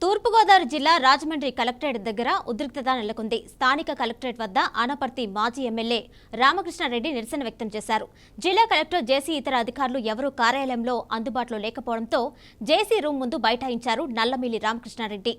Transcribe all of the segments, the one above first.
తూర్పుగోదావరి జిల్లా రాజమండ్రి కలెక్టరేట్ దగ్గర ఉద్రిక్తత నెలకొంది. స్థానిక కలెక్టరేట్ వద్ద ఆనపర్తి మాజీ ఎమ్మెల్యే రామకృష్ణారెడ్డి నిరసన వ్యక్తం చేశారు. జిల్లా కలెక్టర్ జేసీ ఇతర అధికారులు ఎవరూ కార్యాలయంలో అందుబాటులో లేకపోవడంతో జేసీ రూమ్ ముందు బైఠాయించారు నల్లమిల్లి రామకృష్ణారెడ్డి.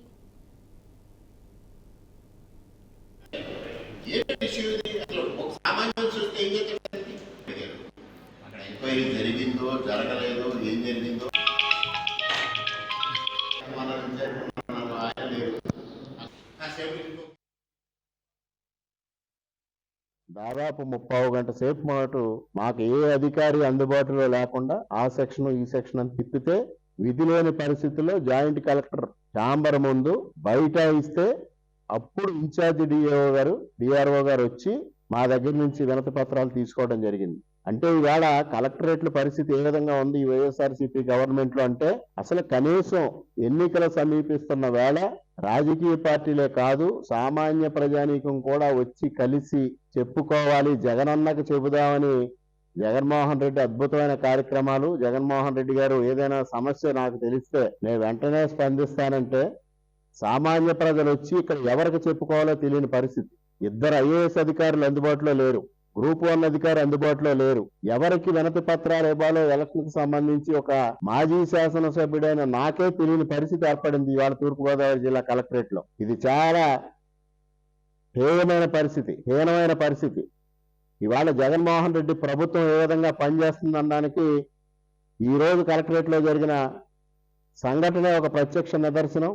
దాదాపు 30 గంట సేపు పాటు మాకు ఏ అధికారి అందుబాటులో లేకుండా ఆ సెక్షన్ ఈ సెక్షన్ అని తిప్పితే విధి లేని పరిస్థితుల్లో జాయింట్ కలెక్టర్ ఛాంబర్ ముందు బైఠాయిస్తే అప్పుడు ఇన్ఛార్జి డిఆర్ఓ గారు వచ్చి మా దగ్గర నుంచి వినతి పత్రాలు తీసుకోవడం జరిగింది. అంటే ఈవేళ కలెక్టరేట్ల పరిస్థితి ఏ విధంగా ఉంది ఈ వైఎస్ఆర్సీపీ గవర్నమెంట్ లో అంటే అసలు కనీసం ఎన్నికలు సమీపిస్తున్న వేళ రాజకీయ పార్టీలే కాదు సామాన్య ప్రజానీకం కూడా వచ్చి కలిసి చెప్పుకోవాలి, జగనన్నకు చెబుదామని జగన్మోహన్ రెడ్డి అద్భుతమైన కార్యక్రమాలు. జగన్మోహన్ రెడ్డి గారు ఏదైనా సమస్య నాకు తెలిస్తే నేను వెంటనే స్పందిస్తానంటే సామాన్య ప్రజలు వచ్చి ఇక్కడ ఎవరికి చెప్పుకోవాలో తెలియని పరిస్థితి. 2 ఐఏఎస్ అధికారులు అందుబాటులో లేరు, గ్రూప్ 1 అధికారి అందుబాటులో లేరు. ఎవరికి వినతి పత్రాలు ఇవ్వాలో ఎలక్షన్ కు సంబంధించి ఒక మాజీ శాసనసభ్యుడైన నాకే తెలియని పరిస్థితి ఏర్పడింది ఇవాళ తూర్పుగోదావరి జిల్లా కలెక్టరేట్ లో. ఇది చాలా హీనమైన పరిస్థితి. ఇవాళ జగన్మోహన్ రెడ్డి ప్రభుత్వం ఏ విధంగా పనిచేస్తుందనడానికి ఈ రోజు కలెక్టరేట్ లో జరిగిన సంఘటన ఒక ప్రత్యక్ష నిదర్శనం.